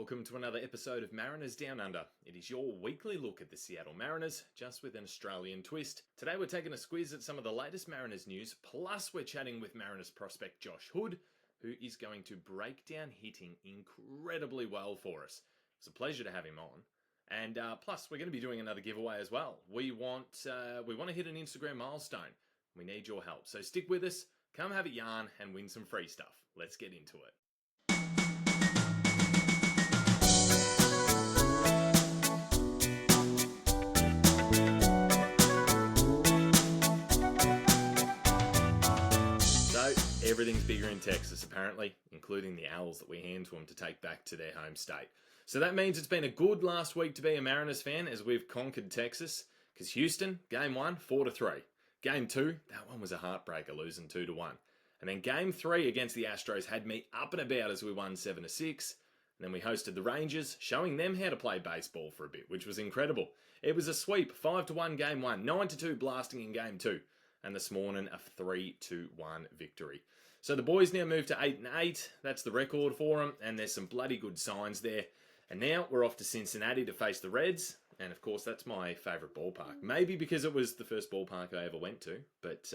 welcome to another episode of Mariners Down Under. It is your weekly look at the Seattle Mariners, just with an Australian twist. Today we're taking a squiz at some of the latest Mariners news, plus we're chatting with Mariners prospect Josh Hood, who is going to break down hitting incredibly well for us. It's a pleasure to have him on. And plus, we're going to be doing another giveaway as well. We want to hit an Instagram milestone. We need your help. So stick with us, come have a yarn, and win some free stuff. Let's get into it. Everything's bigger in Texas, apparently, including the Owls that we hand to them to take back to their home state. So that means it's been a good last week to be a Mariners fan as we've conquered Texas, because Houston, game 1, 4-3. Game 2, that one was a heartbreaker, losing 2-1. And then game 3 against the Astros had me up and about as we won 7-6. And then we hosted the Rangers, showing them how to play baseball for a bit, which was incredible. It was a sweep, 5-1 game 1, 9-2 blasting in game 2. And this morning, a 3-1 victory. So the boys now move to 8-8. That's the record for them, and there's some bloody good signs there. And now we're off to Cincinnati to face the Reds. And of course, that's my favourite ballpark. Maybe because it was the first ballpark I ever went to. But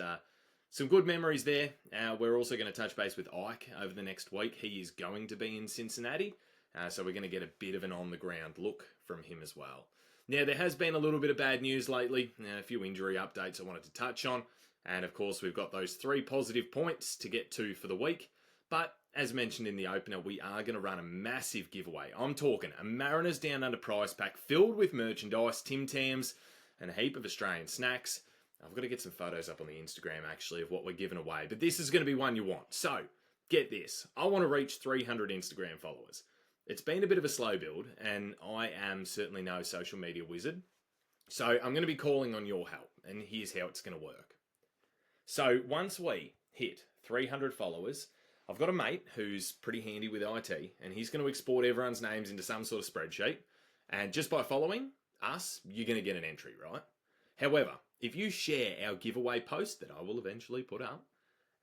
some good memories there. We're also going to touch base with Ike over the next week. He is going to be in Cincinnati. So we're going to get a bit of an on-the-ground look from him as well. Now, there has been a little bit of bad news lately. A few injury updates I wanted to touch on. And of course, we've got those 3 positive points to get to for the week. But as mentioned in the opener, we are going to run a massive giveaway. I'm talking a Mariners Down Under prize pack filled with merchandise, Tim Tams, and a heap of Australian snacks. I've got to get some photos up on the Instagram, actually, of what we're giving away. But this is going to be one you want. So, get this. I want to reach 300 Instagram followers. It's been a bit of a slow build, and I am certainly no social media wizard. So, I'm going to be calling on your help, and here's how it's going to work. So once we hit 300 followers, I've got a mate who's pretty handy with IT, and he's going to export everyone's names into some sort of spreadsheet. And just by following us, you're going to get an entry, right? However, if you share our giveaway post that I will eventually put up,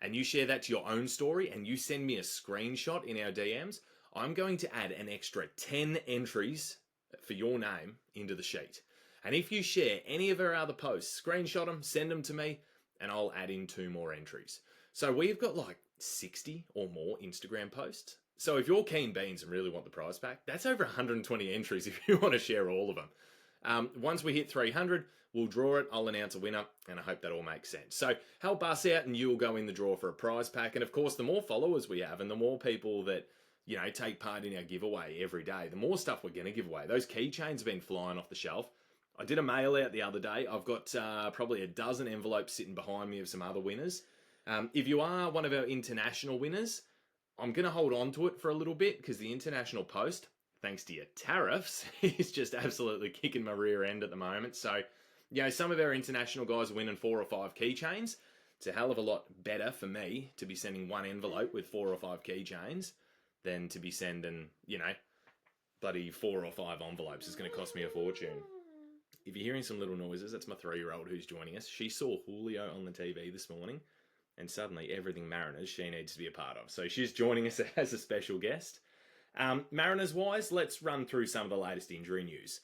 and you share that to your own story, and you send me a screenshot in our DMs, I'm going to add an extra 10 entries for your name into the sheet. And if you share any of our other posts, screenshot them, send them to me, and I'll add in 2 more entries. So we've got like 60 or more Instagram posts. So if you're keen beans and really want the prize pack, that's over 120 entries if you want to share all of them. Once we hit 300, we'll draw it, I'll announce a winner, and I hope that all makes sense. So help us out and you'll go in the draw for a prize pack. And of course, the more followers we have and the more people that, take part in our giveaway every day, the more stuff we're going to give away. Those keychains have been flying off the shelf. I did a mail out the other day. I've got probably a dozen envelopes sitting behind me of some other winners. If you are one of our international winners, I'm going to hold on to it for a little bit because the international post, thanks to your tariffs, is just absolutely kicking my rear end at the moment. So, some of our international guys are winning 4 or 5 keychains. It's a hell of a lot better for me to be sending one envelope with 4 or 5 keychains than to be sending, bloody 4 or 5 envelopes. It's going to cost me a fortune. If you're hearing some little noises, that's my 3-year-old who's joining us. She saw Julio on the TV this morning, and suddenly everything Mariners she needs to be a part of. So she's joining us as a special guest. Mariners-wise, let's run through some of the latest injury news.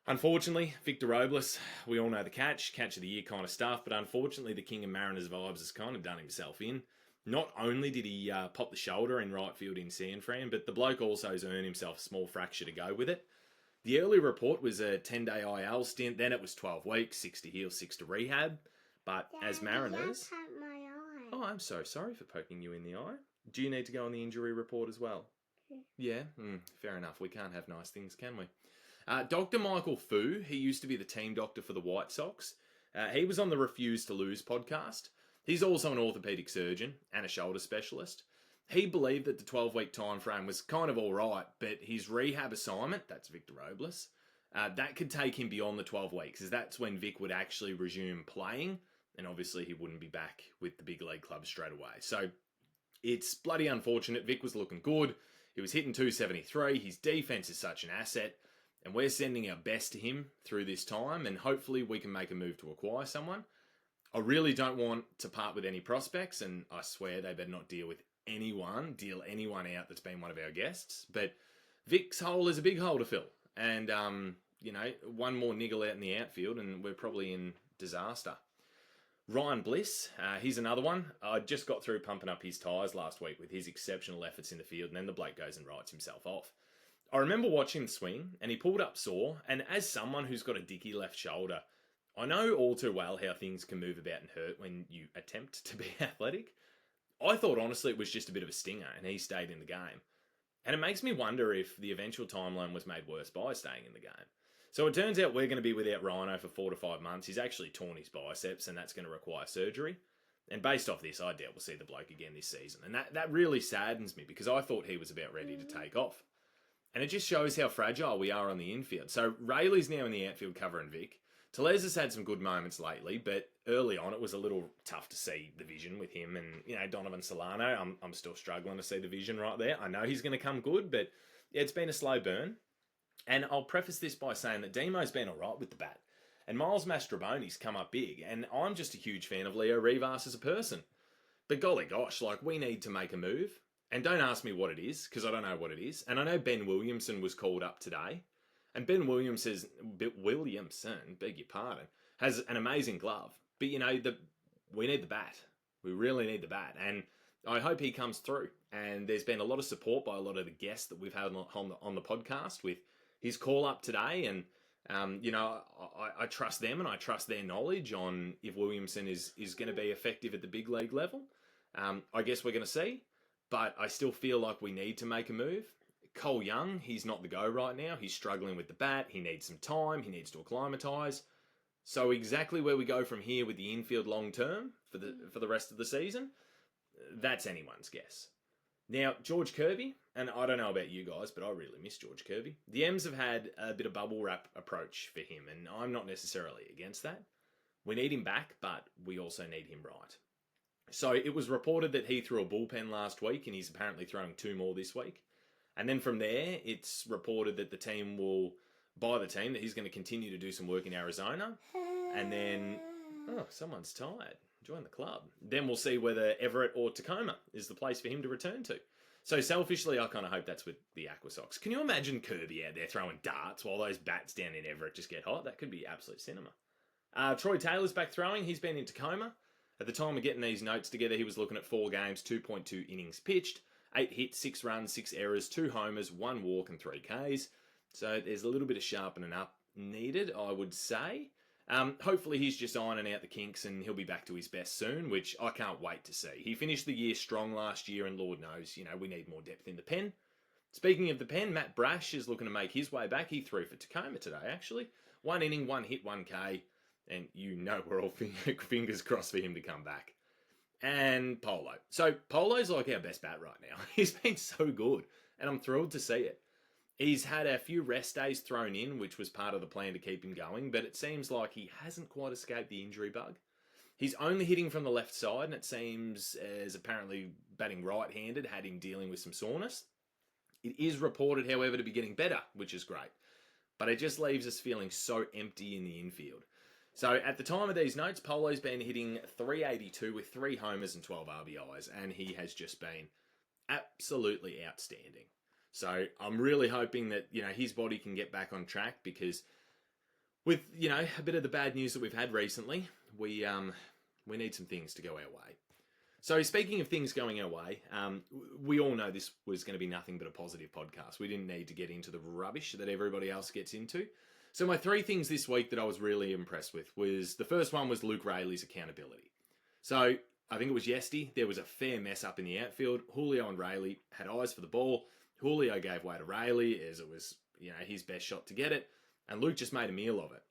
Unfortunately, Victor Robles, we all know the catch of the year kind of stuff, but unfortunately the King of Mariners vibes has kind of done himself in. Not only did he pop the shoulder in right field in San Fran, but the bloke also has earned himself a small fracture to go with it. The early report was a 10-day IL stint, then it was 12 weeks, 6 to heal, 6 to rehab. But Dad, as Mariners... my eye. Oh, I'm so sorry for poking you in the eye. Do you need to go on the injury report as well? Yeah? Fair enough. We can't have nice things, can we? Dr. Michael Fu, he used to be the team doctor for the White Sox. He was on the Refuse to Lose podcast. He's also an orthopedic surgeon and a shoulder specialist. He believed that the 12-week time frame was kind of all right, but his rehab assignment, that's Victor Robles, that could take him beyond the 12 weeks, as that's when Vic would actually resume playing, and obviously he wouldn't be back with the big league club straight away. So it's bloody unfortunate. Vic was looking good. He was hitting 273. His defense is such an asset, and we're sending our best to him through this time, and hopefully we can make a move to acquire someone. I really don't want to part with any prospects, and I swear they better not deal anyone out that's been one of our guests. But Vic's hole is a big hole to fill. And, one more niggle out in the outfield and we're probably in disaster. Ryan Bliss, he's another one. I just got through pumping up his tyres last week with his exceptional efforts in the field, and then the bloke goes and writes himself off. I remember watching him swing, and he pulled up sore, and as someone who's got a dicky left shoulder, I know all too well how things can move about and hurt when you attempt to be athletic. I thought, honestly, it was just a bit of a stinger, and he stayed in the game. And it makes me wonder if the eventual timeline was made worse by staying in the game. So it turns out we're going to be without Rhino for 4 to 5 months. He's actually torn his biceps, and that's going to require surgery. And based off this, I doubt we'll see the bloke again this season. And that really saddens me because I thought he was about ready to take off. And it just shows how fragile we are on the infield. So Rayleigh's now in the outfield covering Vic. Tellez has had some good moments lately, but early on it was a little tough to see the vision with him. And, Donovan Solano, I'm still struggling to see the vision right there. I know he's going to come good, but it's been a slow burn. And I'll preface this by saying that Demo's been all right with the bat. And Miles Mastrobone's come up big. And I'm just a huge fan of Leo Rivas as a person. But golly gosh, we need to make a move. And don't ask me what it is, because I don't know what it is. And I know Ben Williamson was called up today. And Ben Williamson, beg your pardon, has an amazing glove. But, we need the bat. We really need the bat. And I hope he comes through. And there's been a lot of support by a lot of the guests that we've had on the podcast with his call up today, and I trust them and I trust their knowledge on if Williamson is going to be effective at the big league level. I guess we're going to see, but I still feel like we need to make a move. Cole Young, he's not the go right now. He's struggling with the bat. He needs some time. He needs to acclimatise. So exactly where we go from here with the infield long term for the rest of the season, that's anyone's guess. Now, George Kirby, and I don't know about you guys, but I really miss George Kirby. The M's have had a bit of bubble wrap approach for him, and I'm not necessarily against that. We need him back, but we also need him right. So it was reported that he threw a bullpen last week, and he's apparently throwing 2 more this week. And then from there, it's reported that the team will buy the team, that he's going to continue to do some work in Arizona. And then, someone's tired. Join the club. Then we'll see whether Everett or Tacoma is the place for him to return to. So selfishly, I kind of hope that's with the Aqua Sox. Can you imagine Kirby out there throwing darts while those bats down in Everett just get hot? That could be absolute cinema. Troy Taylor's back throwing. He's been in Tacoma. At the time of getting these notes together, he was looking at 4 games, 2.2 innings pitched, 8 hits, 6 runs, 6 errors, 2 homers, 1 walk and 3 Ks. So there's a little bit of sharpening up needed, I would say. Hopefully he's just ironing out the kinks and he'll be back to his best soon, which I can't wait to see. He finished the year strong last year and Lord knows, we need more depth in the pen. Speaking of the pen, Matt Brash is looking to make his way back. He threw for Tacoma today, actually. 1 inning, 1 hit, 1 K, and we're all fingers crossed for him to come back. And Polo. So Polo's like our best bat right now. He's been so good, and I'm thrilled to see it. He's had a few rest days thrown in, which was part of the plan to keep him going, but it seems like he hasn't quite escaped the injury bug. He's only hitting from the left side, and it seems as apparently batting right-handed had him dealing with some soreness. It is reported, however, to be getting better, which is great. But it just leaves us feeling so empty in the infield. So at the time of these notes, Polo's been hitting .382 with 3 homers and 12 RBIs, and he has just been absolutely outstanding. So I'm really hoping that, his body can get back on track because with, a bit of the bad news that we've had recently, we need some things to go our way. So speaking of things going our way, we all know this was going to be nothing but a positive podcast. We didn't need to get into the rubbish that everybody else gets into. So my 3 things this week that I was really impressed with was, the first one was Luke Rayleigh's accountability. So I think it was yesterday, there was a fair mess up in the outfield. Julio and Rayleigh had eyes for the ball. Julio gave way to Rayleigh as it was, his best shot to get it. And Luke just made a meal of it.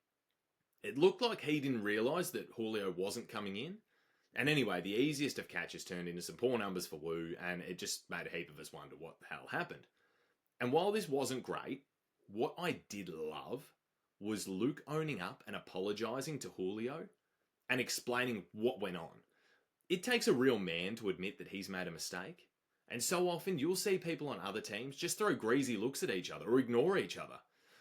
It looked like he didn't realise that Julio wasn't coming in. And anyway, the easiest of catches turned into some poor numbers for Wu, and it just made a heap of us wonder what the hell happened. And while this wasn't great, what I did love was Luke owning up and apologising to Julio and explaining what went on. It takes a real man to admit that he's made a mistake. And so often you'll see people on other teams just throw greasy looks at each other or ignore each other.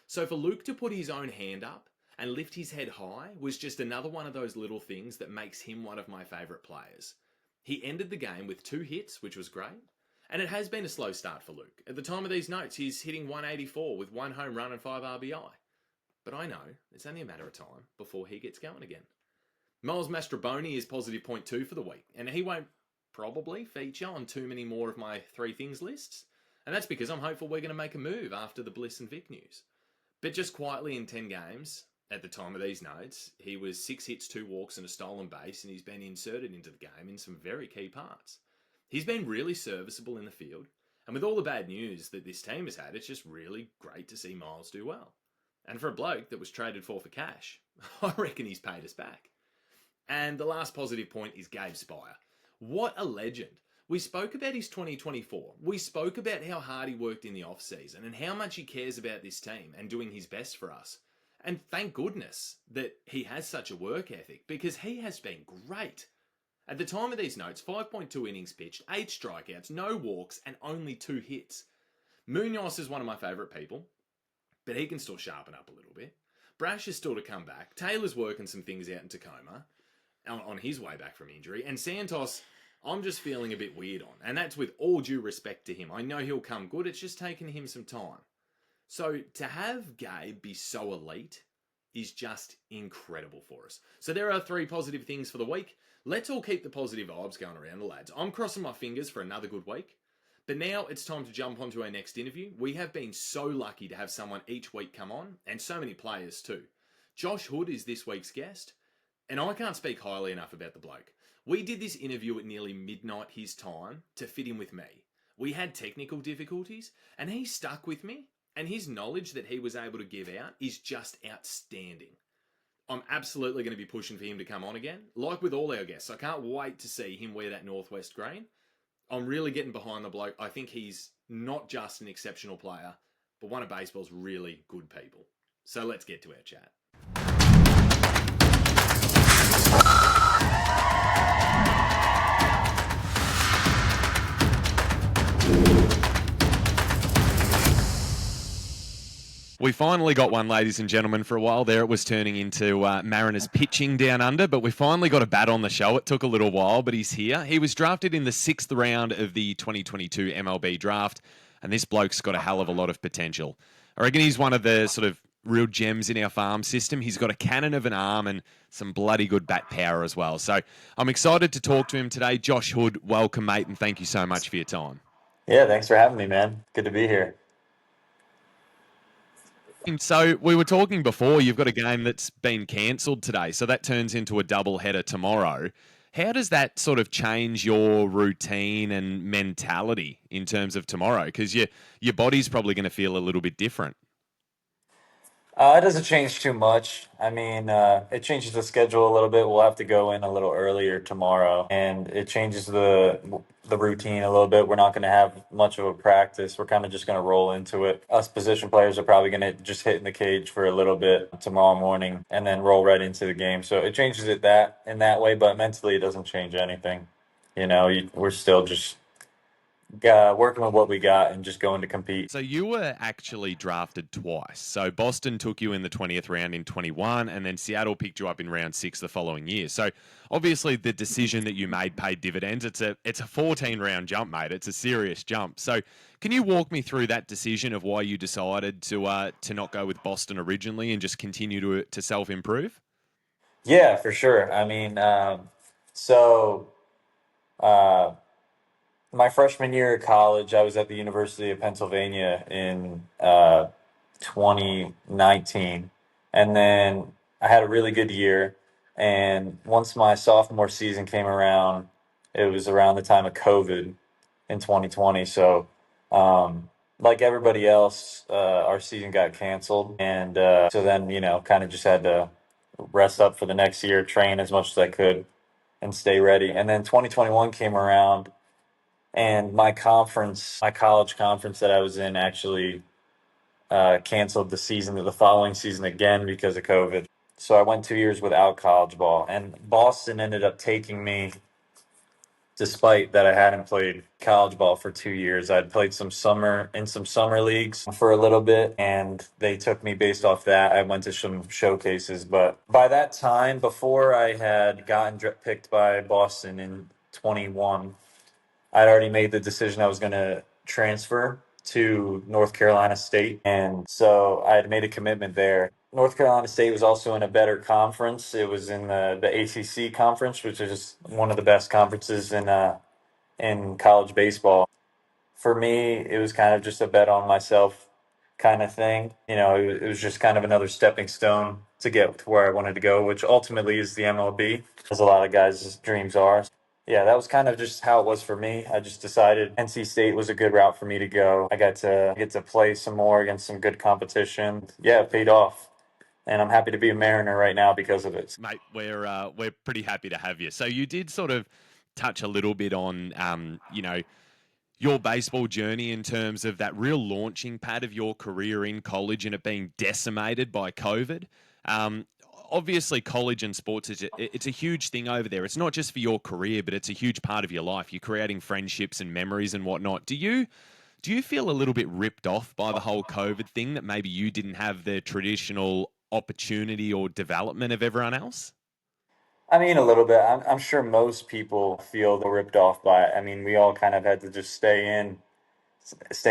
So for Luke to put his own hand up and lift his head high was just another one of those little things that makes him one of my favourite players. He ended the game with 2 hits, which was great. And it has been a slow start for Luke. At the time of these notes, he's hitting 184 with 1 home run and 5 RBI. But I know it's only a matter of time before he gets going again. Miles Mastrobuoni is positive 0.2 for the week, and he won't probably feature on too many more of my 3 things lists. And that's because I'm hopeful we're going to make a move after the Bliss and Vic news. But just quietly in 10 games, at the time of these notes, he was 6 hits, 2 walks and a stolen base, and he's been inserted into the game in some very key parts. He's been really serviceable in the field, and with all the bad news that this team has had, it's just really great to see Miles do well. And for a bloke that was traded for cash, I reckon he's paid us back. And the last positive point is Gabe Spire. What a legend. We spoke about his 2024. We spoke about how hard he worked in the off-season and how much he cares about this team and doing his best for us. And thank goodness that he has such a work ethic, because he has been great. At the time of these notes, 5.2 innings pitched, 8 strikeouts, no walks, and only 2 hits. Munoz is one of my favourite people, but he can still sharpen up a little bit. Brash is still to come back. Taylor's working some things out in Tacoma on his way back from injury. And Santos, I'm just feeling a bit weird on. And that's with all due respect to him. I know he'll come good. It's just taken him some time. So to have Gabe be so elite is just incredible for us. So there are 3 positive things for the week. Let's all keep the positive vibes going around the lads. I'm crossing my fingers for another good week. But now it's time to jump onto our next interview. We have been so lucky to have someone each week come on, and so many players too. Josh Hood is this week's guest, and I can't speak highly enough about the bloke. We did this interview at nearly midnight his time to fit in with me. We had technical difficulties, and he stuck with me, and his knowledge that he was able to give out is just outstanding. I'm absolutely going to be pushing for him to come on again, like with all our guests. I can't wait to see him wear that Northwest green. I'm really getting behind the bloke. I think he's not just an exceptional player, but one of baseball's really good people. So let's get to our chat. We finally got one, ladies and gentlemen. For a while there, it was turning into Mariners pitching down under, but we finally got a bat on the show. It took a little while, but he's here. He was drafted in the 6th round of the 2022 MLB draft, and this bloke's got a hell of a lot of potential. I reckon he's one of the sort of real gems in our farm system. He's got a cannon of an arm and some bloody good bat power as well. So I'm excited to talk to him today. Josh Hood, welcome, mate, and thank you so much for your time. Yeah, thanks for having me, man. Good to be here. So we were talking before, you've got a game that's been cancelled today, so that turns into a double header tomorrow. How does that sort of change your routine and mentality in terms of tomorrow? Because your body's probably going to feel a little bit different. It doesn't change too much. I mean, it changes the schedule a little bit. We'll have to go in a little earlier tomorrow, and it changes the routine a little bit. We're not going to have much of a practice. We're kind of just going to roll into it. Us position players are probably going to just hit in the cage for a little bit tomorrow morning, and then roll right into the game. So it changes it in that way, but mentally it doesn't change anything. We're still just working with what we got and just going to compete. So you were actually drafted twice. So Boston took you in the 20th round in 21, and then Seattle picked you up in round 6 the following year. So obviously the decision that you made paid dividends. It's a 14-round jump, mate. It's a serious jump. So can you walk me through that decision of why you decided to not go with Boston originally and just continue to self-improve? Yeah, for sure. I mean, so. Uh, My freshman year of college, I was at the University of Pennsylvania in 2019. And then I had a really good year. And once my sophomore season came around, it was around the time of COVID in 2020. So, like everybody else, our season got canceled. And so then, kind of just had to rest up for the next year, train as much as I could, and stay ready. And then 2021 came around, and my college conference that I was in actually canceled the following season again because of COVID. So I went 2 years without college ball, and Boston ended up taking me despite that I hadn't played college ball for 2 years. I'd played some summer leagues for a little bit, and they took me based off that. I went to some showcases, but by that time, before I had gotten picked by Boston in 21, I'd already made the decision I was going to transfer to North Carolina State. And so I had made a commitment there. North Carolina State was also in a better conference. It was in the ACC conference, which is one of the best conferences in college baseball. For me, it was kind of just a bet on myself kind of thing. It was just kind of another stepping stone to get to where I wanted to go, which ultimately is the MLB, as a lot of guys' dreams are. Yeah, that was kind of just how it was for me. I just decided NC State was a good route for me to go. I got to get to play some more against some good competition. Yeah, it paid off. And I'm happy to be a Mariner right now because of it. Mate, we're pretty happy to have you. So you did sort of touch a little bit on, your baseball journey in terms of that real launching pad of your career in college and it being decimated by COVID. Um, Obviously, college and sports it's a huge thing over there. It's not just for your career, but it's a huge part of your life. You're creating friendships and memories and whatnot. Do you feel a little bit ripped off by the whole COVID thing that maybe you didn't have the traditional opportunity or development of everyone else? I mean, a little bit. I'm sure most people feel ripped off by it. I mean, we all kind of had to just stay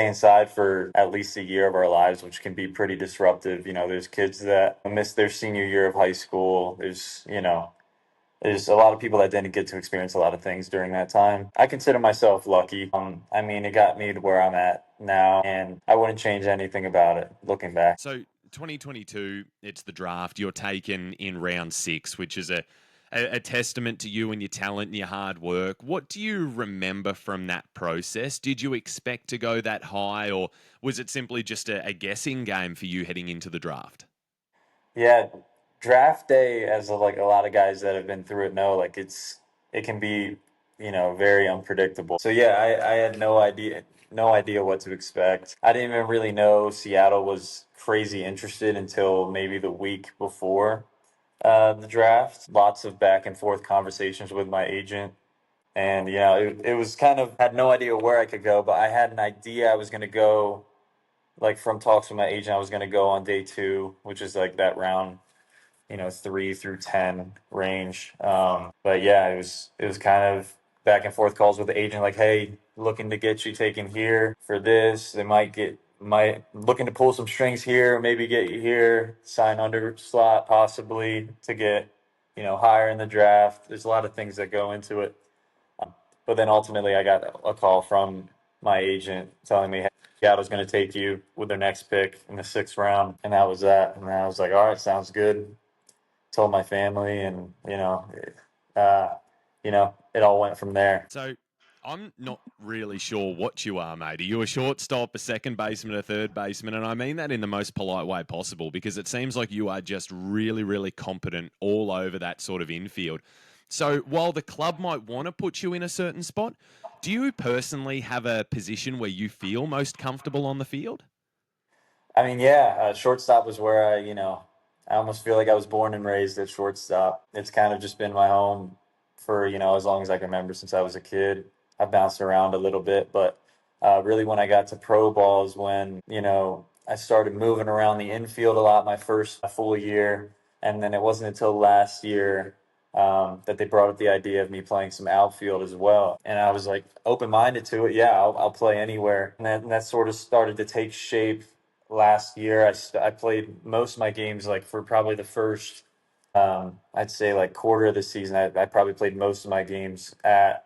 inside for at least a year of our lives, which can be pretty disruptive. There's kids that miss their senior year of high school. There's a lot of people that didn't get to experience a lot of things during that time. I consider myself lucky. I mean, it got me to where I'm at now, and I wouldn't change anything about it looking back. So 2022, it's the draft. You're taken in round 6, which is a testament to you and your talent and your hard work. What do you remember from that process? Did you expect to go that high, or was it simply just a guessing game for you heading into the draft? Yeah, draft day, as like a lot of guys that have been through it know, like it can be, very unpredictable. So yeah, I had no idea what to expect. I didn't even really know Seattle was crazy interested until maybe the week before the draft. Lots of back and forth conversations with my agent. And it was kind of had no idea where I could go, but I had an idea I was going to go, like from talks with my agent, I was going to go on day 2, which is like that round 3 through 10 range. But yeah, it was kind of back and forth calls with the agent, like, hey, looking to get you taken here for this. They might looking to pull some strings here, maybe get you here, sign under slot possibly to get higher in the draft. There's a lot of things that go into it. But then ultimately, I got a call from my agent telling me, hey, Seattle's going to take you with their next pick in the 6th round. And that was that. And I was like, all right, sounds good. Told my family, and uh, it all went from there. So I'm not really sure what you are, mate. Are you a shortstop, a second baseman, a third baseman? And I mean that in the most polite way possible because it seems like you are just really, really competent all over that sort of infield. So while the club might want to put you in a certain spot, do you personally have a position where you feel most comfortable on the field? I mean, yeah, shortstop was where I almost feel like I was born and raised at shortstop. It's kind of just been my home for, as long as I can remember since I was a kid. I've bounced around a little bit, but really when I got to pro ball is when, I started moving around the infield a lot my first full year. And then it wasn't until last year that they brought up the idea of me playing some outfield as well. And I was like open minded to it. Yeah, I'll play anywhere. And that sort of started to take shape last year. I played most of my games like for probably the first, I'd say like quarter of the season. I probably played most of my games at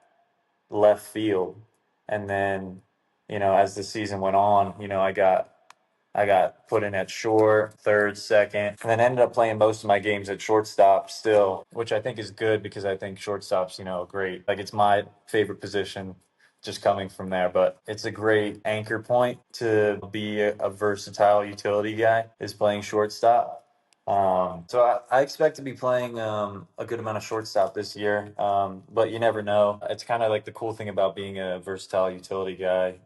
left field. And then, as the season went on, I got put in at short, third, second, and then ended up playing most of my games at shortstop still, which I think is good because I think shortstop's, great. Like it's my favorite position just coming from there, but it's a great anchor point to be a versatile utility guy is playing shortstop. So I expect to be playing a good amount of shortstop this year, but you never know. It's kind of like the cool thing about being a versatile utility guy.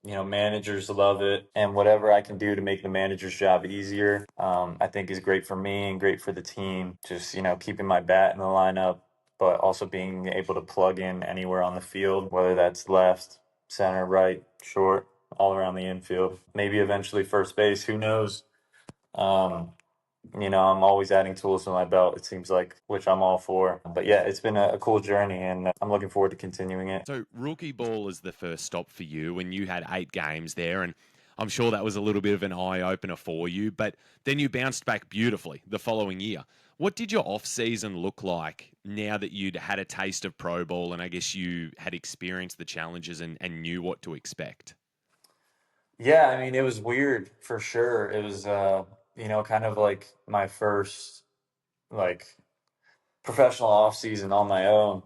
Managers love it, and whatever I can do to make the manager's job easier, I think is great for me and great for the team. Just, keeping my bat in the lineup, but also being able to plug in anywhere on the field, whether that's left, center, right, short, all around the infield. Maybe eventually first base, who knows? Um, I'm always adding tools to my belt, it seems like, which I'm all for. But yeah, it's been a cool journey, and I'm looking forward to continuing it. So, rookie ball is the first stop for you, and you had 8 games there, and I'm sure that was a little bit of an eye opener for you. But then you bounced back beautifully the following year. What did your off season look like now that you'd had a taste of pro ball, and I guess you had experienced the challenges and knew what to expect? Yeah, I mean, it was weird for sure. It was, kind of like my first like professional off season on my own,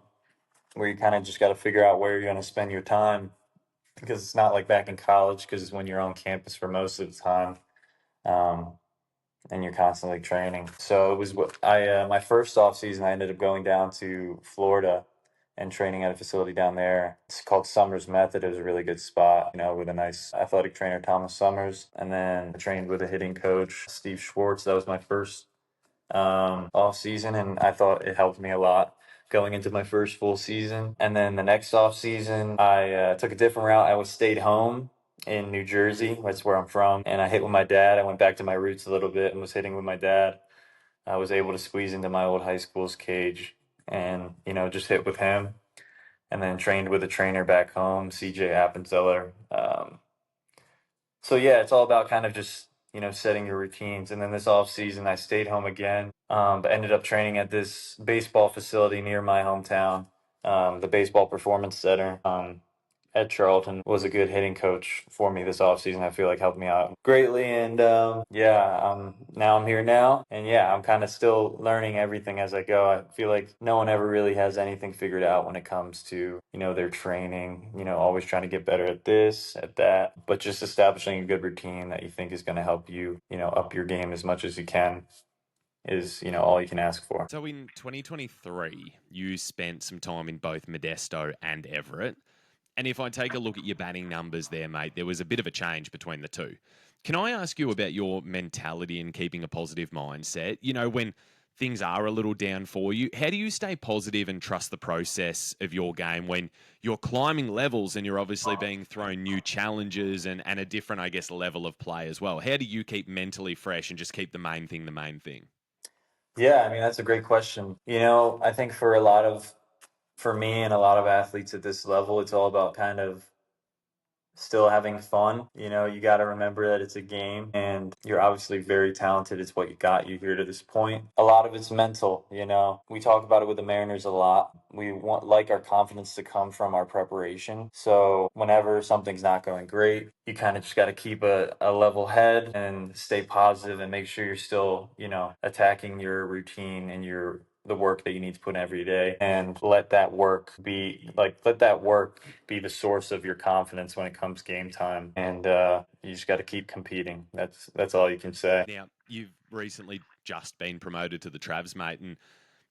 where you kind of just got to figure out where you're going to spend your time, because it's not like back in college, because when you're on campus for most of the time, um, and you're constantly training. So it was what I my first off season. I ended up going down to Florida and training at a facility down there. It's called Summers Method. It was a really good spot, with a nice athletic trainer, Thomas Summers, and then I trained with a hitting coach, Steve Schwartz. That was my first off season, and I thought it helped me a lot going into my first full season. And then the next off season, I took a different route. I was stayed home in New Jersey. That's where I'm from, and I hit with my dad. I went back to my roots a little bit and was hitting with my dad. I was able to squeeze into my old high school's cage and just hit with him, and then trained with a trainer back home, CJ Appenzeller. So yeah, it's all about kind of just setting your routines. And then this off season, I stayed home again, but ended up training at this baseball facility near my hometown, the Baseball Performance Center. Ed Charlton was a good hitting coach for me this offseason. I feel like helped me out greatly. And yeah, now I'm here now. And yeah, I'm kind of still learning everything as I go. I feel like no one ever really has anything figured out when it comes to, their training, always trying to get better at this, at that. But just establishing a good routine that you think is going to help you, up your game as much as you can is, all you can ask for. So in 2023, you spent some time in both Modesto and Everett. And if I take a look at your batting numbers there, mate, there was a bit of a change between the two. Can I ask you about your mentality and keeping a positive mindset? When things are a little down for you, how do you stay positive and trust the process of your game when you're climbing levels and you're obviously being thrown new challenges and a different, I guess, level of play as well? How do you keep mentally fresh and just keep the main thing the main thing? Yeah, I mean, that's a great question. I think for me and a lot of athletes at this level, it's all about kind of still having fun. You got to remember that it's a game, and you're obviously very talented. It's what you got you here to this point. A lot of it's mental. We talk about it with the Mariners a lot. We want like our confidence to come from our preparation. So whenever something's not going great, you kind of just got to keep a level head and stay positive and make sure you're still, attacking your routine and the work that you need to put in every day, and let that work be the source of your confidence when it comes game time. And you just got to keep competing. That's all you can say. Now, you've recently just been promoted to the Travs, mate, and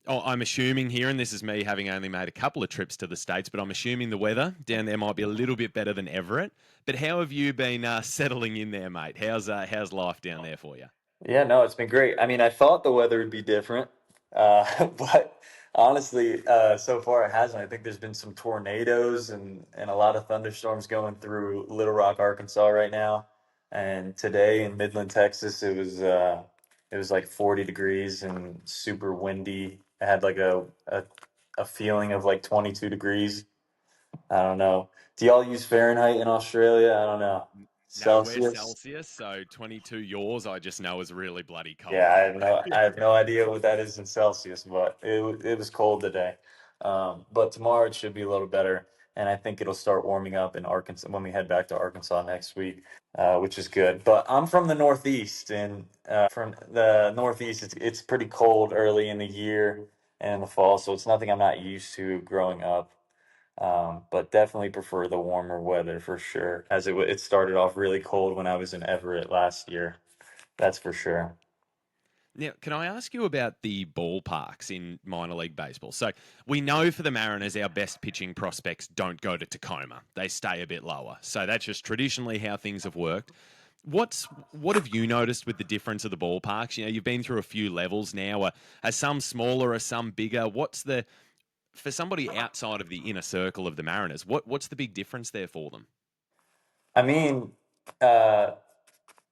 I'm assuming here, and this is me having only made a couple of trips to the States, but I'm assuming the weather down there might be a little bit better than Everett. But how have you been settling in there, mate? How's life down there for you? Yeah, no, it's been great. I mean, I thought the weather would be different, but honestly, so far it hasn't. I think there's been some tornadoes and a lot of thunderstorms going through Little Rock, Arkansas right now. And today in Midland, Texas, it was like 40 degrees and super windy. I had like a feeling of like 22 degrees. I don't know. Do y'all use Fahrenheit in Australia? I don't know. No, we're Celsius? Celsius, so 22 yours, I just know is really bloody Yeah, cold, mate. I have no idea what that is in Celsius, but it was cold today. But tomorrow it should be a little better, and I think it'll start warming up in Arkansas when we head back to Arkansas next week, which is good. But I'm from the Northeast, and from the Northeast, it's pretty cold early in the year and in the fall, so it's nothing I'm not used to growing up. But definitely prefer the warmer weather for sure, as it started off really cold when I was in Everett last year. That's for sure. Now, can I ask you about the ballparks in minor league baseball? So, we know for the Mariners, our best pitching prospects don't go to Tacoma. They stay a bit lower. So, that's just traditionally how things have worked. What have you noticed with the difference of the ballparks? You've been through a few levels now. Are some smaller, are some bigger? What's the for somebody outside of the inner circle of the Mariners? What's the big difference there for them? I mean, uh,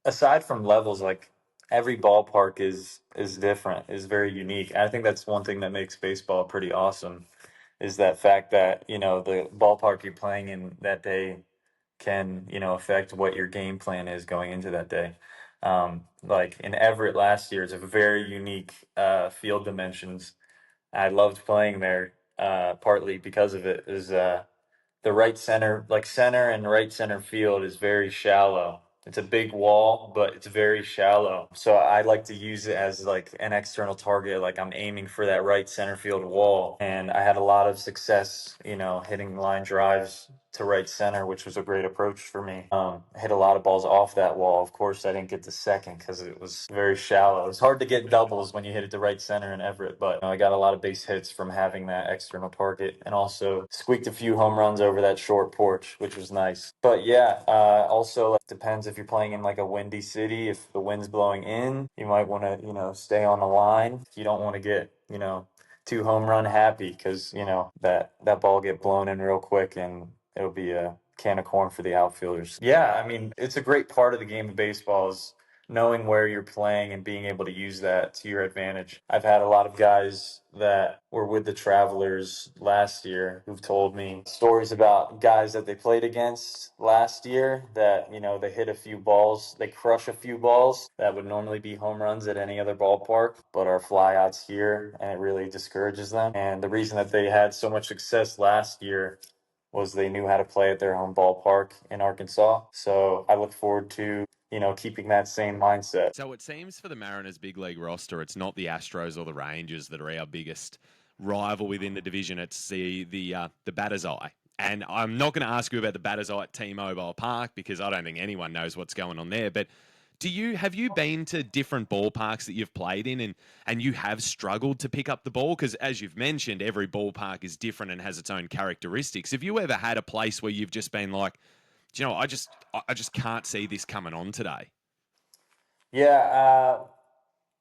aside from levels, like every ballpark is different, is very unique. And I think that's one thing that makes baseball pretty awesome, is that fact that, the ballpark you're playing in that day can, affect what your game plan is going into that day. Like in Everett last year, it's a very unique field dimensions. I loved playing there, partly because of it. Is the right center, like center and right center field, is very shallow. It's a big wall, but it's very shallow. So I like to use it as like an external target. Like I'm aiming for that right center field wall. And I had a lot of success, hitting line drives to right center, which was a great approach for me. Hit a lot of balls off that wall. Of course, I didn't get to second because it was very shallow. It's hard to get doubles when you hit it to right center in Everett, but I got a lot of base hits from having that external target, and also squeaked a few home runs over that short porch, which was nice. But yeah, also like, depends if you're playing in like a windy city. If the wind's blowing in, you might want to stay on the line. You don't want to get too home run happy, because that ball get blown in real quick and it'll be a can of corn for the outfielders. Yeah, I mean, it's a great part of the game of baseball is knowing where you're playing and being able to use that to your advantage. I've had a lot of guys that were with the Travelers last year who've told me stories about guys that they played against last year that, they hit a few balls, they crush a few balls that would normally be home runs at any other ballpark, but are flyouts here, and it really discourages them. And the reason that they had so much success last year was they knew how to play at their home ballpark in Arkansas. So I look forward to, keeping that same mindset. So it seems for the Mariners' big league roster, it's not the Astros or the Rangers that are our biggest rival within the division. It's the batter's eye. And I'm not going to ask you about the batter's eye at T-Mobile Park because I don't think anyone knows what's going on there. But have you been to different ballparks that you've played in, and you have struggled to pick up the ball? Because as you've mentioned, every ballpark is different and has its own characteristics. Have you ever had a place where you've just been like, do you know, I just can't see this coming on today? Yeah,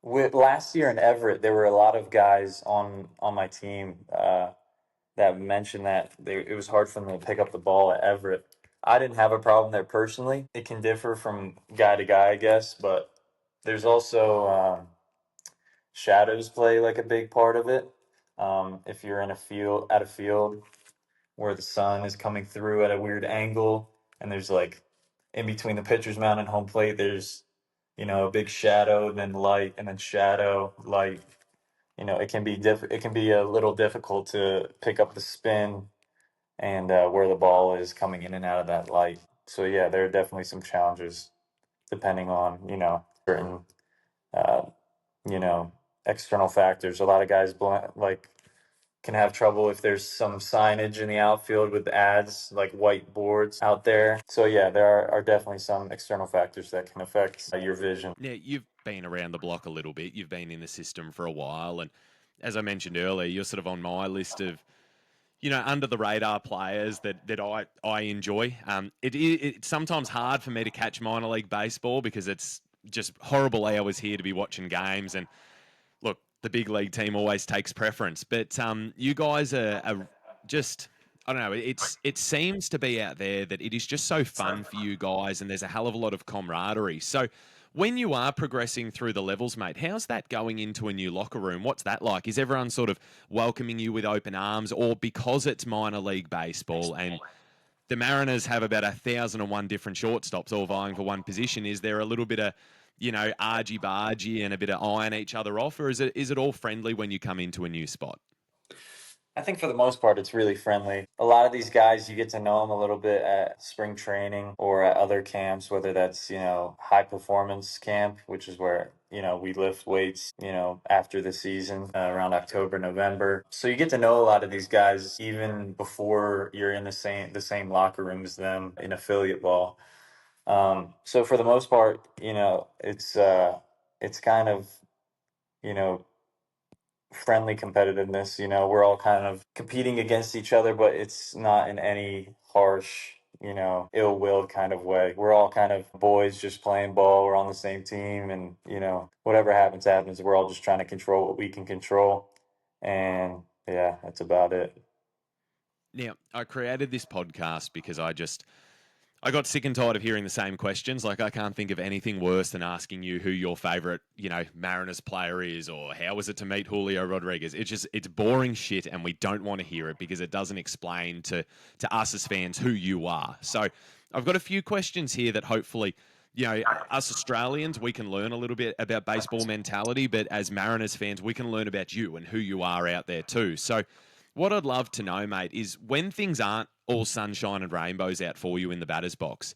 with last year in Everett, there were a lot of guys on my team that mentioned that it was hard for them to pick up the ball at Everett. I didn't have a problem there personally. It can differ from guy to guy, I guess, but there's also shadows play like a big part of it. If you're in a field at a field where the sun is coming through at a weird angle, and there's like in between the pitcher's mound and home plate, there's a big shadow, and then light, and then shadow, light. It can be it can be a little difficult to pick up the spin and where the ball is coming in and out of that light. So yeah, there are definitely some challenges depending on certain uh, you know external factors. A lot of guys like can have trouble if there's some signage in the outfield with ads like white boards out there. So yeah, there are definitely some external factors that can affect your vision. Now, you've been around the block a little bit. You've been in the system for a while. And as I mentioned earlier, you're sort of on my list of, under the radar players that I enjoy. It's sometimes hard for me to catch minor league baseball because it's just horrible hours here to be watching games. And look, the big league team always takes preference. But you guys are just. I don't know. It seems to be out there that it is just so fun for you guys, and there's a hell of a lot of camaraderie. So, when you are progressing through the levels, mate, how's that going into a new locker room? What's that like? Is everyone sort of welcoming you with open arms, or because it's minor league baseball and the Mariners have about 1,001 different shortstops all vying for one position, is there a little bit of argy bargy and a bit of eyeing each other off, or is it all friendly when you come into a new spot? I think for the most part, it's really friendly. A lot of these guys, you get to know them a little bit at spring training or at other camps, whether that's, high performance camp, which is where, we lift weights, after the season around October, November. So you get to know a lot of these guys even before you're in the same locker room as them in affiliate ball. So for the most part, it's kind of, you know, friendly competitiveness. We're all kind of competing against each other, but it's not in any harsh, ill-willed kind of way. We're all kind of boys just playing ball. We're on the same team, and whatever happens, happens. We're all just trying to control what we can control, and yeah, that's about it. Now, I created this podcast because I got sick and tired of hearing the same questions. Like, I can't think of anything worse than asking you who your favorite, Mariners player is, or how was it to meet Julio Rodriguez. It's boring shit, and we don't want to hear it because it doesn't explain to us as fans who you are. So, I've got a few questions here that hopefully, us Australians, we can learn a little bit about baseball mentality, but as Mariners fans, we can learn about you and who you are out there too. So, what I'd love to know, mate, is when things aren't all sunshine and rainbows out for you in the batter's box,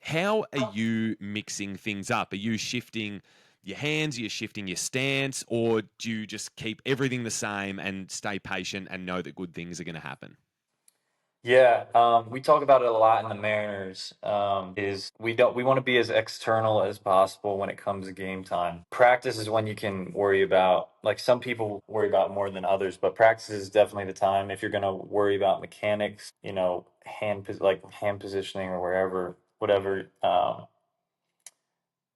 how are you mixing things up? Are you shifting your hands? Are you shifting your stance? Or do you just keep everything the same and stay patient and know that good things are going to happen? Yeah, we talk about it a lot in the Mariners. Is we want to be as external as possible when it comes to game time. Practice is when you can worry about, like, some people worry about more than others, but practice is definitely the time. If you're gonna worry about mechanics, hand positioning or wherever, whatever.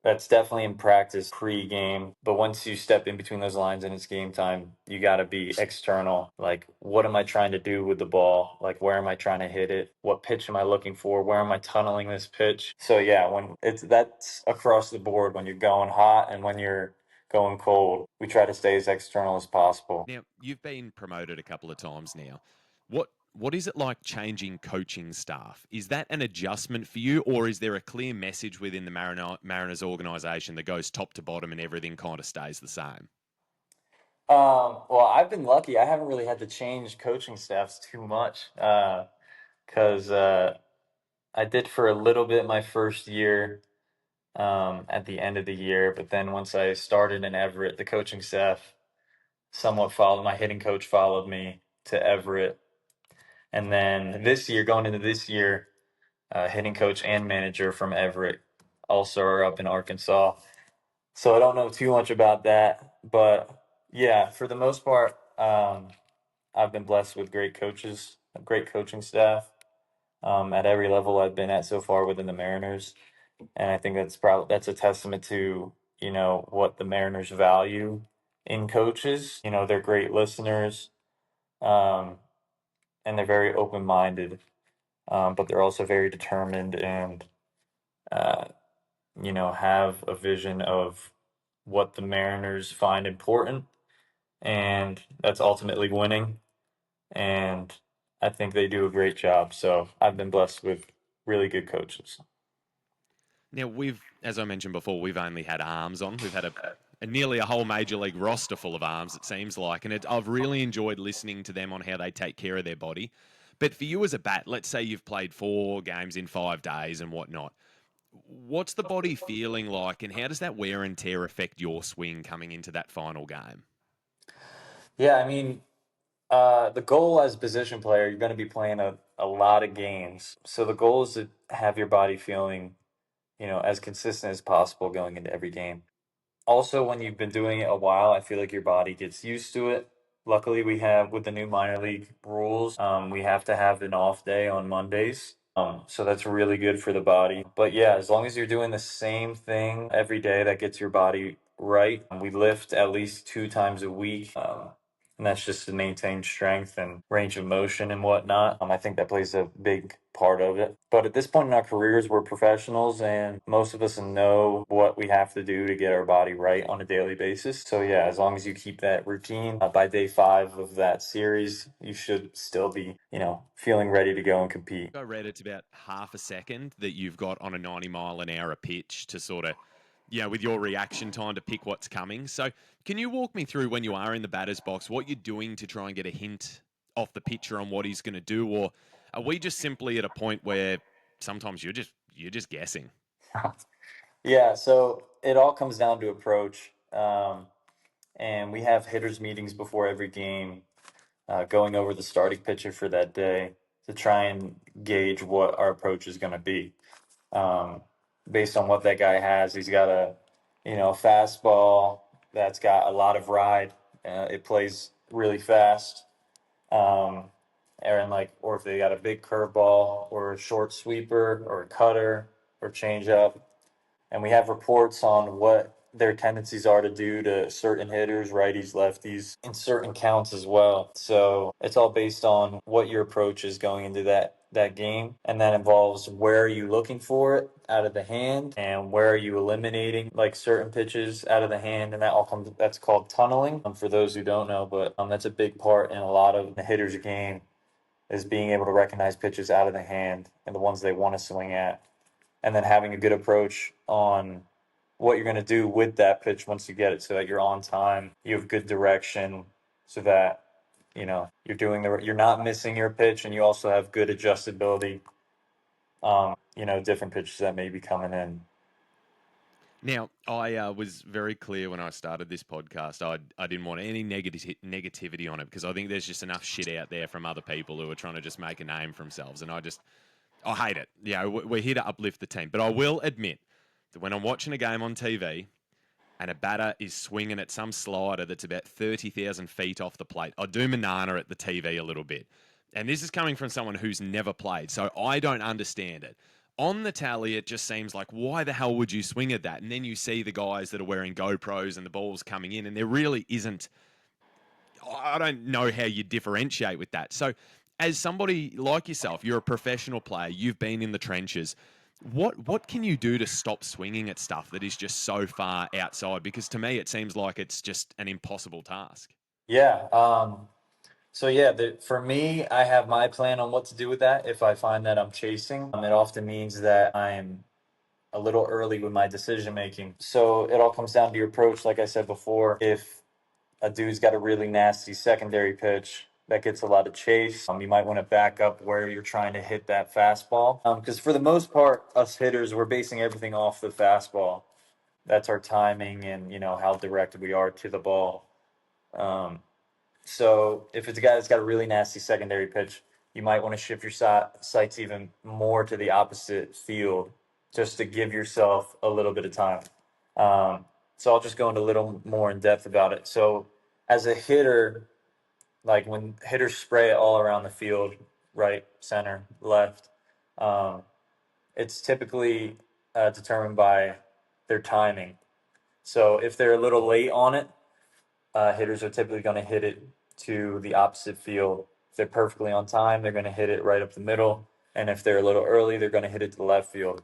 That's definitely in practice pre-game. But once you step in between those lines and it's game time, you got to be external. Like, what am I trying to do with the ball? Like, where am I trying to hit it? What pitch am I looking for? Where am I tunneling this pitch? So yeah, when that's across the board, when you're going hot and when you're going cold, we try to stay as external as possible. Now, you've been promoted a couple of times now. What is it like changing coaching staff? Is that an adjustment for you, or is there a clear message within the Mariners organization that goes top to bottom and everything kind of stays the same? Well, I've been lucky. I haven't really had to change coaching staffs too much because I did for a little bit my first year at the end of the year. But then once I started in Everett, the coaching staff somewhat followed. My hitting coach followed me to Everett. And then this year, going into this year, hitting coach and manager from Everett also are up in Arkansas. So I don't know too much about that. But yeah, for the most part, I've been blessed with great coaches, a great coaching staff at every level I've been at so far within the Mariners. And I think that's a testament to, what the Mariners value in coaches. They're great listeners, um, and they're very open minded, but they're also very determined and uh, have a vision of what the Mariners find important, and that's ultimately winning. And I think they do a great job. So I've been blessed with really good coaches. Now, as I mentioned before, we've only had arms on. We've had a nearly a whole major league roster full of arms, it seems like. And I've really enjoyed listening to them on how they take care of their body. But for you as a bat, let's say you've played 4 games in 5 days and whatnot. What's the body feeling like, and how does that wear and tear affect your swing coming into that final game? Yeah, I mean, the goal as a position player, you're going to be playing a lot of games. So the goal is to have your body feeling, as consistent as possible going into every game. Also, when you've been doing it a while, I feel like your body gets used to it. Luckily, we have, with the new minor league rules, we have to have an off day on Mondays. So that's really good for the body. But yeah, as long as you're doing the same thing every day, that gets your body right. We lift at least 2 times a week. And that's just to maintain strength and range of motion and whatnot. I think that plays a big part of it. But at this point in our careers, we're professionals, and most of us know what we have to do to get our body right on a daily basis. So yeah, as long as you keep that routine, by day 5 of that series, you should still be, feeling ready to go and compete. I read it's about half a second that you've got on a 90-mile-an-hour pitch to sort of, with your reaction time to pick what's coming. So, can you walk me through when you are in the batter's box, what you're doing to try and get a hint off the pitcher on what he's going to do, or are we just simply at a point where sometimes you're just guessing? Yeah, so it all comes down to approach. And we have hitters meetings before every game, going over the starting pitcher for that day to try and gauge what our approach is going to be. Um, Based on what that guy has, he's got a fastball that's got a lot of ride. It plays really fast. Um, or if they got a big curveball or a short sweeper or a cutter or changeup, and we have reports on what their tendencies are to do to certain hitters, righties, lefties, in certain counts as well. So it's all based on what your approach is going into that game, and that involves where are you looking for it out of the hand and where are you eliminating like certain pitches out of the hand, and that all comes that's called tunneling, for those who don't know, but that's a big part in a lot of the hitter's game, is being able to recognize pitches out of the hand and the ones they want to swing at, and then having a good approach on what you're going to do with that pitch once you get it, so that you're on time, you have good direction, so that you're not missing your pitch, and you also have good adjustability. Different pitches that may be coming in. Now, I was very clear when I started this podcast. I didn't want any negativity on it, because I think there's just enough shit out there from other people who are trying to just make a name for themselves, and I hate it. Yeah, we're here to uplift the team, but I will admit that when I'm watching a game on TV and a batter is swinging at some slider that's about 30,000 feet off the plate, I do banana at the TV a little bit. And this is coming from someone who's never played, so I don't understand it. On the tally, it just seems like, why the hell would you swing at that? And then you see the guys that are wearing GoPros and the ball's coming in, and there really isn't. I don't know how you differentiate with that. So, as somebody like yourself, you're a professional player, you've been in the trenches. What can you do to stop swinging at stuff that is just so far outside? Because to me, it seems like it's just an impossible task. Yeah. For me, I have my plan on what to do with that. If I find that I'm chasing, it often means that I'm a little early with my decision making. So it all comes down to your approach. Like I said before, if a dude's got a really nasty secondary pitch that gets a lot of chase, you might want to back up where you're trying to hit that fastball. Because for the most part, us hitters, we're basing everything off the fastball. That's our timing and, how direct we are to the ball. So if it's a guy that's got a really nasty secondary pitch, you might want to shift your sights even more to the opposite field, just to give yourself a little bit of time. So I'll just go into a little more in depth about it. So as a hitter, like when hitters spray it all around the field, right, center, left, um, it's typically determined by their timing. So if they're a little late on it, hitters are typically going to hit it to the opposite field. If they're perfectly on time, they're going to hit it right up the middle. And if they're a little early, they're going to hit it to the left field.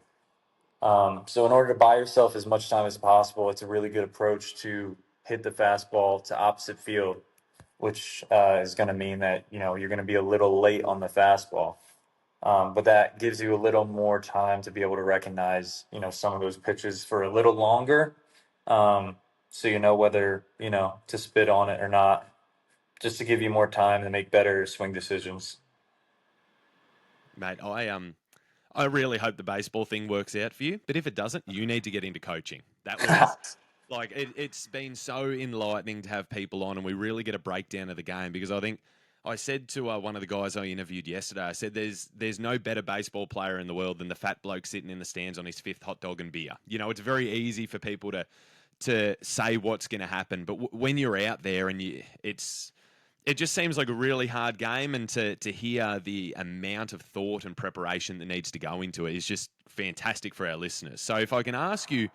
So in order to buy yourself as much time as possible, it's a really good approach to hit the fastball to opposite field, which is going to mean that you're going to be a little late on the fastball. But that gives you a little more time to be able to recognize some of those pitches for a little longer, so you know whether to spit on it or not, just to give you more time to make better swing decisions. Mate, I really hope the baseball thing works out for you. But if it doesn't, you need to get into coaching. That was like it's been so enlightening to have people on, and we really get a breakdown of the game, because I think I said to one of the guys I interviewed yesterday, I said there's no better baseball player in the world than the fat bloke sitting in the stands on his fifth hot dog and beer. It's very easy for people to say what's going to happen, but when you're out there and it just seems like a really hard game, and to hear the amount of thought and preparation that needs to go into it is just fantastic for our listeners. So if I can ask you,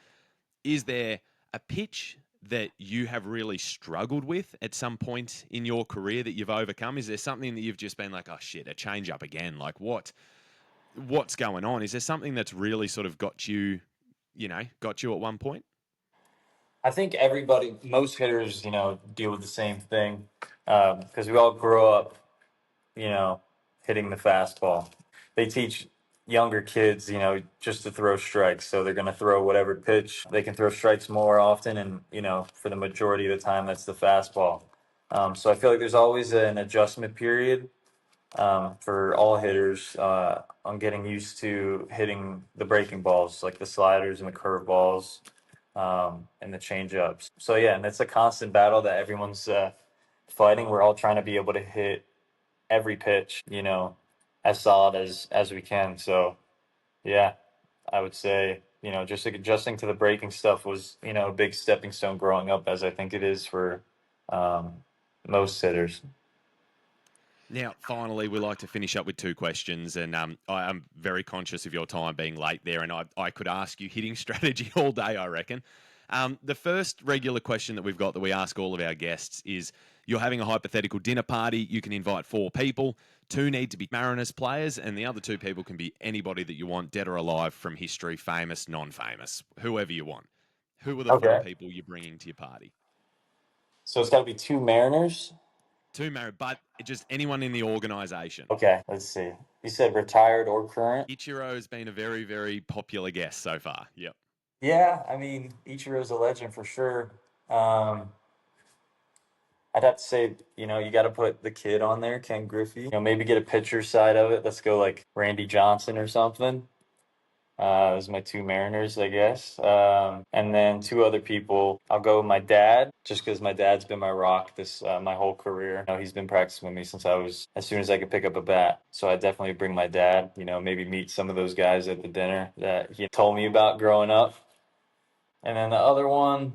is there a pitch that you have really struggled with at some point in your career that you've overcome? Is there something that you've just been like, oh shit, a change up again? Like what's going on? Is there something that's really sort of got you at one point? I think most hitters, deal with the same thing, because we all grow up, hitting the fastball. They teach younger kids, just to throw strikes. So they're going to throw whatever pitch. They can throw strikes more often, and, for the majority of the time, that's the fastball. So I feel like there's always an adjustment period, for all hitters, on getting used to hitting the breaking balls, like the sliders and the curveballs, and the changeups. So yeah, and it's a constant battle that everyone's fighting. We're all trying to be able to hit every pitch, as solid as we can. So yeah, I would say just adjusting to the breaking stuff was a big stepping stone growing up, as I think it is for um, most hitters. Now, finally, we like to finish up with two questions, and I'm very conscious of your time being late there, and I could ask you hitting strategy all day, I reckon. The first regular question that we've got that we ask all of our guests is, you're having a hypothetical dinner party. You can invite 4 people. 2 need to be Mariners players, and the other 2 people can be anybody that you want, dead or alive, from history, famous, non-famous, whoever you want. Who are the 4 Okay. people you're bringing to your party? So it's got to be 2 Mariners. 2 married, but just anyone in the organization. Okay, let's see. You said retired or current? Ichiro has been a very, very popular guest so far. Yep. Yeah, I mean, Ichiro's a legend for sure. Um, I'd have to say, you got to put the kid on there, Ken Griffey. Maybe get a pitcher side of it. Let's go like Randy Johnson or something. Those are my 2 Mariners, I guess. And then 2 other people. I'll go with my dad, just because my dad's been my rock this my whole career. He's been practicing with me since as soon as I could pick up a bat. So I definitely bring my dad. Maybe meet some of those guys at the dinner that he told me about growing up. And then the other one,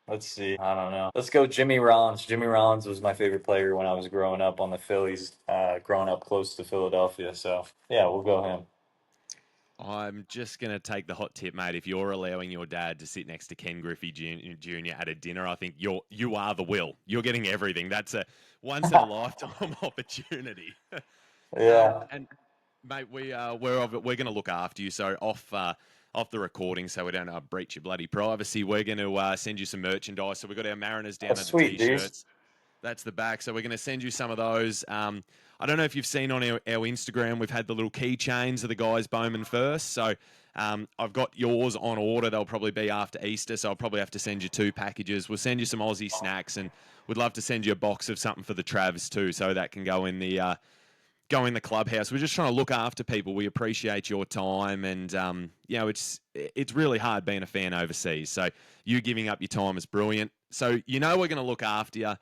let's see. I don't know. Let's go Jimmy Rollins. Jimmy Rollins was my favorite player when I was growing up on the Phillies, growing up close to Philadelphia. So, yeah, we'll go him. I'm just going to take the hot tip, mate. If you're allowing your dad to sit next to Ken Griffey Jr. at a dinner, I think you are the will. You're getting everything. That's a once in a lifetime opportunity. Yeah. And mate, we're going to look after you. So off the recording, so we don't breach your bloody privacy, we're going to send you some merchandise. So we've got our Mariners down That's at the sweet, t-shirts. That's the back. So we're going to send you some of those. I don't know if you've seen on our Instagram, we've had the little keychains of the guys Bowman first. So I've got yours on order. They'll probably be after Easter. So I'll probably have to send you 2 packages. We'll send you some Aussie snacks, and we'd love to send you a box of something for the Travs too, so that can go in the clubhouse. We're just trying to look after people. We appreciate your time, and it's really hard being a fan overseas. So you giving up your time is brilliant. So we're going to look after you.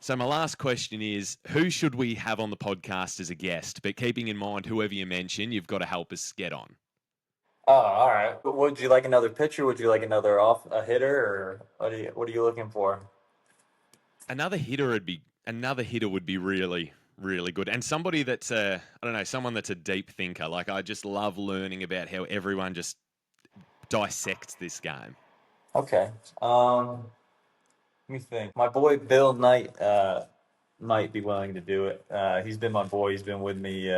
So my last question is, who should we have on the podcast as a guest? But keeping in mind, whoever you mention, you've got to help us get on. Oh, all right. But would you like another pitcher? Would you like another a hitter, or what are you looking for? Another hitter would be really, really good, and somebody that's someone that's a deep thinker. Like, I just love learning about how everyone just dissects this game. Okay. Let me think. My boy Bill Knight might be willing to do it. He's been my boy. He's been with me,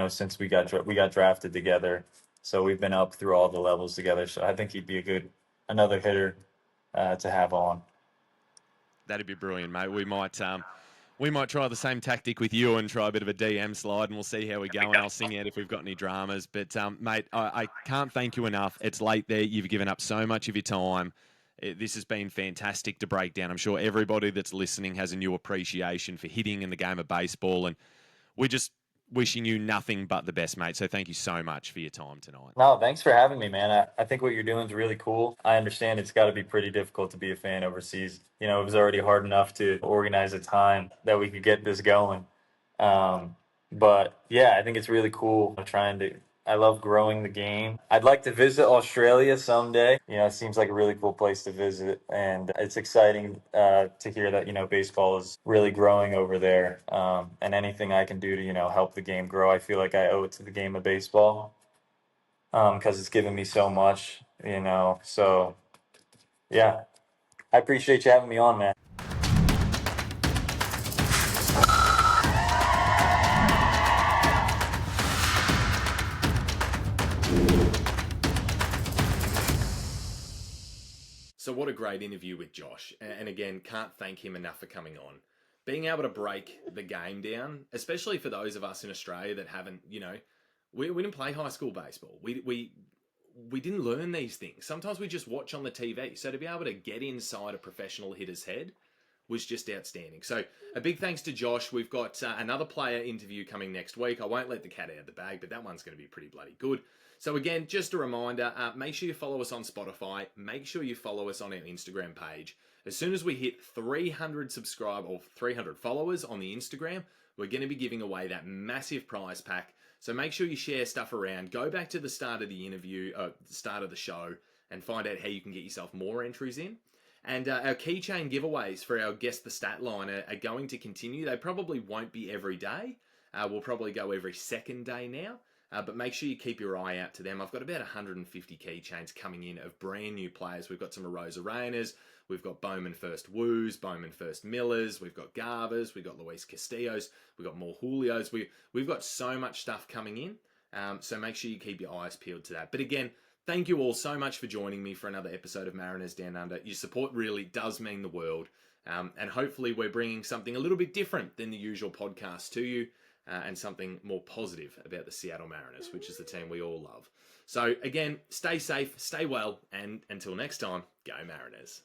since we got drafted together. So we've been up through all the levels together. So I think he'd be another hitter to have on. That'd be brilliant, mate. We might try the same tactic with you and try a bit of a DM slide, and we'll see how we go. And I'll sing out if we've got any dramas. But mate, I can't thank you enough. It's late there. You've given up so much of your time. This has been fantastic to break down. I'm sure everybody that's listening has a new appreciation for hitting in the game of baseball, and we're just wishing you nothing but the best, mate. So thank you so much for your time tonight. No, thanks for having me, man. I think what you're doing is really cool. I understand it's got to be pretty difficult to be a fan overseas. It was already hard enough to organize a time that we could get this going. But yeah, I think it's really cool. I love growing the game. I'd like to visit Australia someday. It seems like a really cool place to visit. And it's exciting to hear that, baseball is really growing over there. And anything I can do to, help the game grow, I feel like I owe it to the game of baseball. Because it's given me so much, So, yeah, I appreciate you having me on, man. So what a great interview with Josh. And again, can't thank him enough for coming on. Being able to break the game down, especially for those of us in Australia that haven't, we didn't play high school baseball. We didn't learn these things. Sometimes we just watch on the TV. So to be able to get inside a professional hitter's head was just outstanding. So a big thanks to Josh. We've got another player interview coming next week. I won't let the cat out of the bag, but that one's going to be pretty bloody good. So again, just a reminder, make sure you follow us on Spotify. Make sure you follow us on our Instagram page. As soon as we hit 300 followers on the Instagram, we're going to be giving away that massive prize pack. So make sure you share stuff around. Go back to the start of the interview, the start of the show, and find out how you can get yourself more entries in. And our keychain giveaways for our Guess the Stat line are going to continue. They probably won't be every day. We'll probably go every second day now. But make sure you keep your eye out to them. I've got about 150 keychains coming in of brand new players. We've got some Rosa Reynas, we've got Bowman First Woos, Bowman First Millers, we've got Garvers, we've got Luis Castillos, we've got more Julios. We've got so much stuff coming in. So make sure you keep your eyes peeled to that. But again, thank you all so much for joining me for another episode of Mariners Down Under. Your support really does mean the world. And hopefully we're bringing something a little bit different than the usual podcast to you, and something more positive about the Seattle Mariners, which is the team we all love. So again, stay safe, stay well, and until next time, go Mariners.